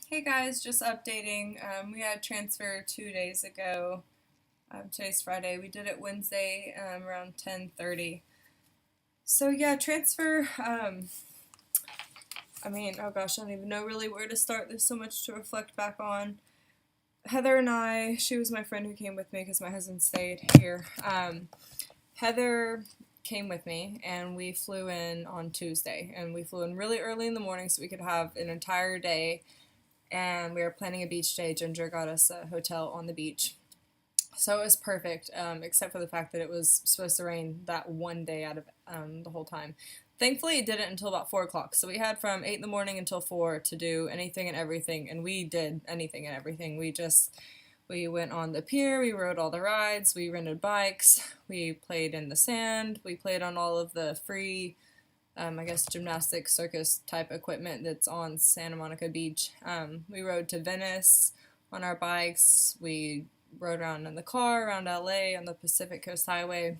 Hey guys, just updating. We had transfer 2 days ago. Today's Friday. We did it Wednesday around 10:30. So yeah, transfer. Oh gosh, I don't even know really where to start. There's so much to reflect back on. Heather and I, she was my friend who came with me because my husband stayed here. Heather came with me and we flew in on Tuesday, and we flew in really early in the morning so we could have an entire day, and we were planning a beach day. Ginger got us a hotel on the beach. So it was perfect, except for the fact that it was supposed to rain that one day out of the whole time. Thankfully, it didn't until about 4 o'clock. So we had from 8 in the morning until 4 to do anything and everything, and we did anything and everything. We went on the pier, we rode all the rides, we rented bikes, we played in the sand, we played on all of the free gymnastics circus type equipment that's on Santa Monica Beach. We rode to Venice on our bikes. We rode around in the car around LA on the Pacific Coast Highway.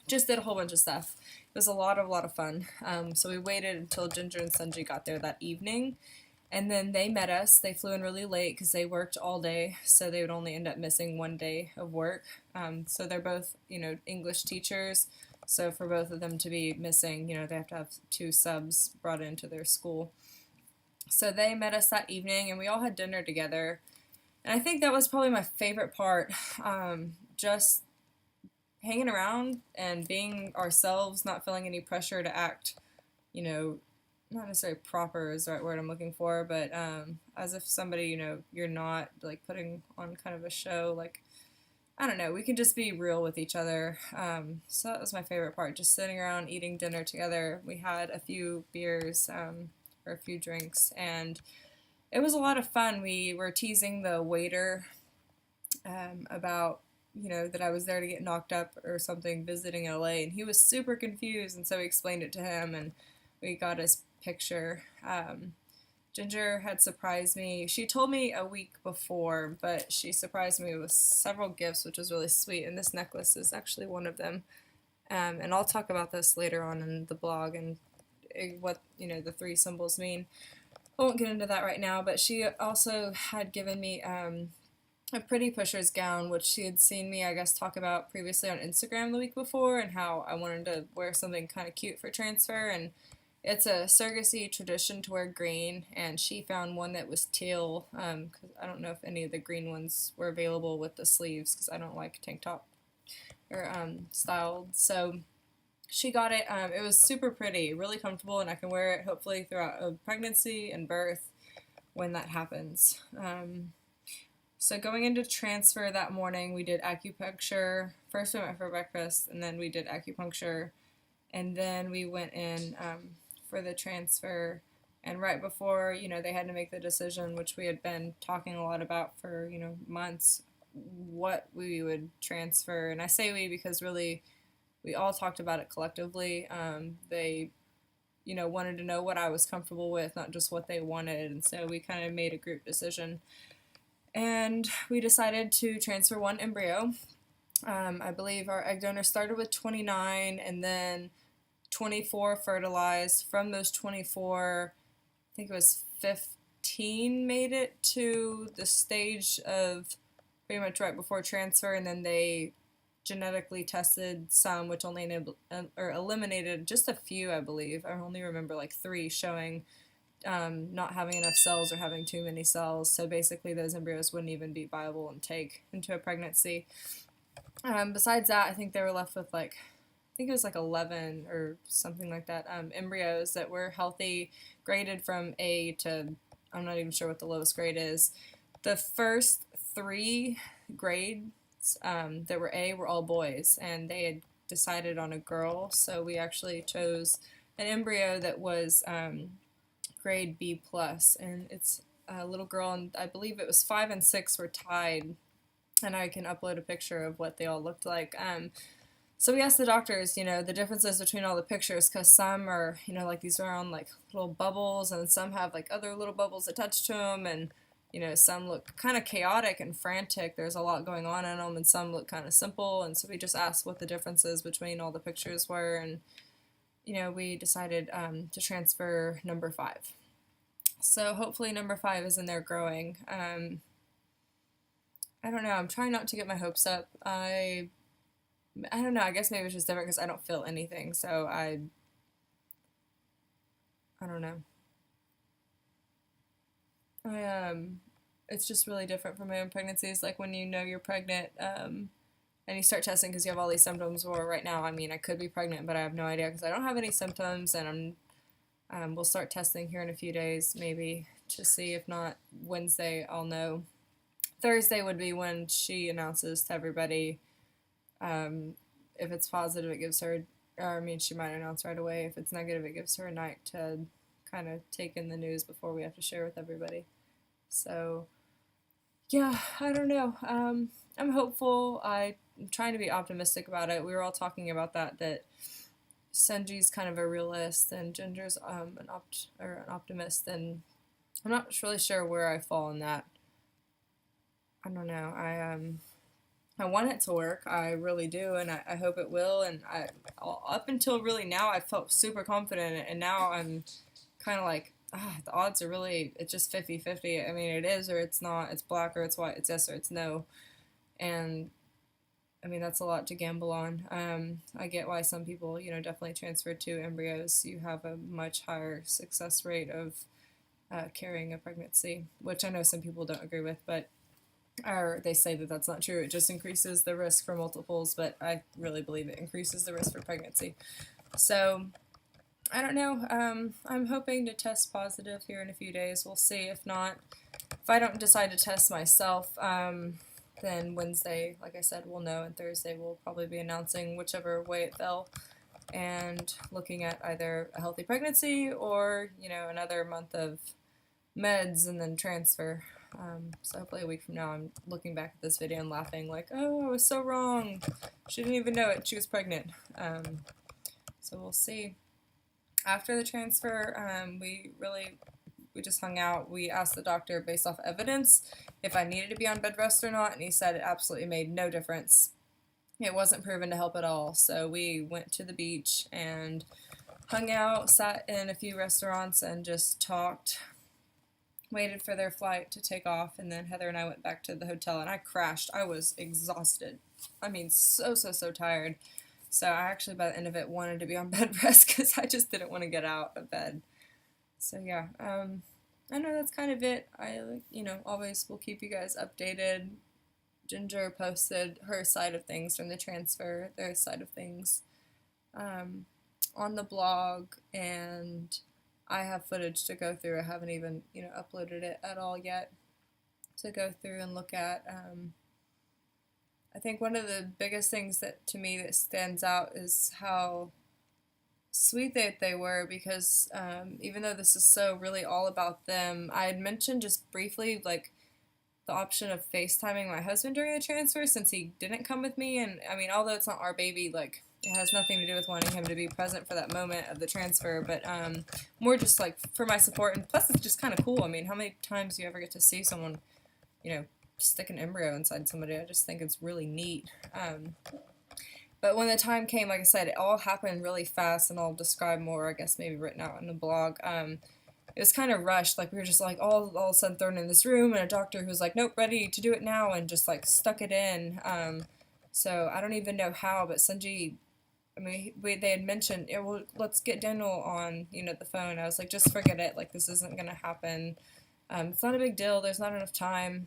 Just did a whole bunch of stuff. It was a lot of fun. So we waited until Ginger and Sunjit got there that evening, and then they met us. They flew in really late because they worked all day, so they would only end up missing one day of work. So they're both, English teachers. So for both of them to be missing, they have to have two subs brought into their school. So they met us that evening, and we all had dinner together. And I think that was probably my favorite part. Just hanging around and being ourselves, not feeling any pressure to act, not necessarily proper is the right word I'm looking for, but as if somebody, you're not like putting on kind of a show. Like, I don't know, we can just be real with each other. So that was my favorite part, just sitting around eating dinner together. We had a few beers or a few drinks, and it was a lot of fun. We were teasing the waiter about, that I was there to get knocked up or something visiting LA, and he was super confused, and so we explained it to him, and we got his picture. Ginger had surprised me. She told me a week before, but she surprised me with several gifts, which was really sweet, and this necklace is actually one of them. And I'll talk about this later on in the blog and what, the three symbols mean. I won't get into that right now, but she also had given me a Pretty Pusher's gown, which she had seen me, I guess, talk about previously on Instagram the week before, and how I wanted to wear something kind of cute for transfer, and it's a surrogacy tradition to wear green, and she found one that was teal, because I don't know if any of the green ones were available with the sleeves, because I don't like tank top or styled, so she got it. It was super pretty, really comfortable, and I can wear it hopefully throughout a pregnancy and birth when that happens. So going into transfer that morning, we did acupuncture. First we went for breakfast, and then we did acupuncture, and then we went in for the transfer. And right before, they had to make the decision, which we had been talking a lot about for, months, what we would transfer. And I say we because really we all talked about it collectively. They, wanted to know what I was comfortable with, not just what they wanted. And so we kind of made a group decision. And we decided to transfer one embryo. I believe our egg donor started with 29, and then 24 fertilized. From those 24, I think it was 15 made it to the stage of pretty much right before transfer, and then they genetically tested some, which only eliminated just a few, I believe. I only remember like 3 showing not having enough cells or having too many cells. So basically those embryos wouldn't even be viable and take into a pregnancy. Besides that, I think they were left with I think it was 11 or something like that, embryos that were healthy, graded from A to, I'm not even sure what the lowest grade is. The first 3 grades that were A were all boys, and they had decided on a girl, so we actually chose an embryo that was grade B plus, and it's a little girl, and I believe it was 5 and 6 were tied, and I can upload a picture of what they all looked like. So we asked the doctors, the differences between all the pictures, because some are, these round little bubbles, and some have other little bubbles attached to them, and some look kind of chaotic and frantic. There's a lot going on in them, and some look kind of simple, and so we just asked what the differences between all the pictures were, and we decided to transfer number 5. So hopefully number 5 is in there growing. I don't know. I'm trying not to get my hopes up. I don't know. I guess maybe it's just different because I don't feel anything. So I don't know. It's just really different from my own pregnancies. Like when you know you're pregnant, and you start testing because you have all these symptoms. Well, right now, I mean, I could be pregnant, but I have no idea because I don't have any symptoms, and we'll start testing here in a few days, maybe, to see. If not Wednesday, I'll know. Thursday would be when she announces to everybody. If it's positive, it gives her, or I mean, she might announce right away. If it's negative, it gives her a night to kind of take in the news before we have to share with everybody. So, yeah, I don't know. I'm hopeful. I'm trying to be optimistic about it. We were all talking about that Sunji's kind of a realist and Ginger's an optimist, and I'm not really sure where I fall in that. I don't know. I want it to work. I really do, and I hope it will. And up until really now, I felt super confident, and now I'm kind of like, the odds are really, it's just 50-50. I mean, it is or it's not. It's black or it's white. It's yes or it's no. And I mean, that's a lot to gamble on. I get why some people, definitely transfer to embryos. You have a much higher success rate of carrying a pregnancy, which I know some people don't agree with, but or they say that that's not true. It just increases the risk for multiples, but I really believe it increases the risk for pregnancy. So I don't know. I'm hoping to test positive here in a few days. We'll see. If not, if I don't decide to test myself, then Wednesday, like I said, we'll know, and Thursday we'll probably be announcing whichever way it fell and looking at either a healthy pregnancy or, another month of meds and then transfer. So hopefully a week from now I'm looking back at this video and laughing like, oh, I was so wrong. She didn't even know it. She was pregnant. So we'll see. After the transfer, we just hung out. We asked the doctor based off evidence if I needed to be on bed rest or not, and he said it absolutely made no difference. It wasn't proven to help at all. So we went to the beach and hung out, sat in a few restaurants and just talked. Waited for their flight to take off, and then Heather and I went back to the hotel, and I crashed. I was exhausted. I mean, so tired. So I actually, by the end of it, wanted to be on bed rest because I just didn't want to get out of bed. So yeah, I know that's kind of it. I, always will keep you guys updated. Ginger posted her side of things from the transfer, their side of things, on the blog, and I have footage to go through. I haven't even, uploaded it at all yet to go through and look at. I think one of the biggest things that to me that stands out is how sweet they were, because even though this is so really all about them, I had mentioned just briefly like the option of FaceTiming my husband during the transfer since he didn't come with me, and I mean, although it's not our baby, like it has nothing to do with wanting him to be present for that moment of the transfer, but more just like for my support, and plus it's just kind of cool. I mean, how many times do you ever get to see someone, stick an embryo inside somebody? I just think it's really neat. But when the time came, like I said, it all happened really fast, and I'll describe more, I guess maybe written out in the blog. It was kind of rushed, like we were just like all of a sudden thrown in this room, and a doctor who was like, nope, ready to do it now, and just like stuck it in. So I don't even know how, but Sunjit, I mean, they had mentioned, well, let's get Daniel on, the phone. I was like, just forget it. Like, this isn't going to happen. It's not a big deal. There's not enough time.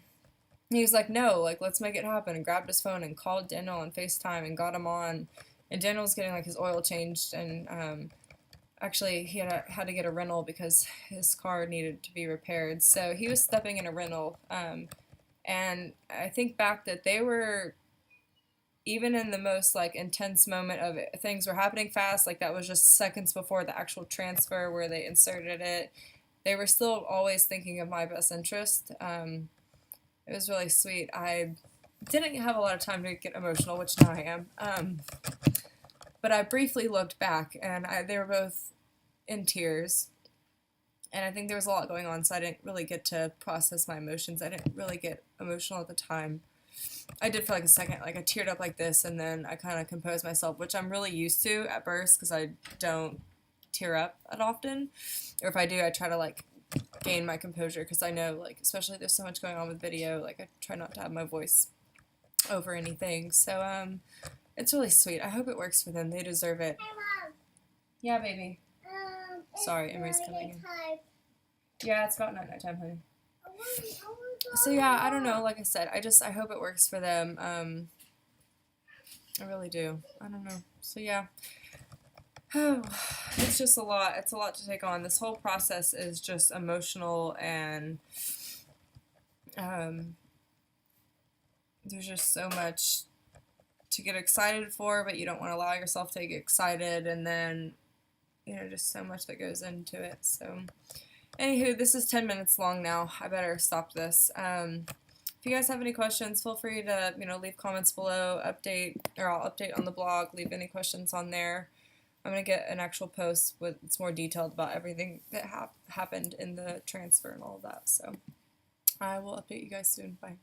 And he was like, no, like, let's make it happen. And grabbed his phone and called Daniel on FaceTime and got him on. And Daniel was getting, like, his oil changed. And actually, he had to get a rental because his car needed to be repaired. So he was stepping in a rental. And I think back that they were, even in the most like intense moment of it, things were happening fast, like that was just seconds before the actual transfer where they inserted it, they were still always thinking of my best interest. It was really sweet. I didn't have a lot of time to get emotional, which now I am, but I briefly looked back, and they were both in tears, and I think there was a lot going on, so I didn't really get to process my emotions. I didn't really get emotional at the time. I did for like a second, like I teared up like this, and then I kind of composed myself, which I'm really used to at births because I don't tear up that often, or if I do, I try to like gain my composure, because I know, like, especially there's so much going on with video, like, I try not to have my voice over anything. So, it's really sweet. I hope it works for them. They deserve it. Hey, Mom. Yeah, baby. Sorry, Emery's It's coming in. time. Yeah, it's about night time, honey. I want So yeah, I don't know. Like I said, I hope it works for them. I really do. I don't know. So yeah. Oh, it's just a lot. It's a lot to take on. This whole process is just emotional, and there's just so much to get excited for, but you don't want to allow yourself to get excited, and then, you know, just so much that goes into it. So anywho, this is 10 minutes long now. I better stop this. If you guys have any questions, feel free to, you know, leave comments below, I'll update on the blog, leave any questions on there. I'm going to get an actual post with, it's more detailed about everything that happened in the transfer and all of that. So I will update you guys soon. Bye.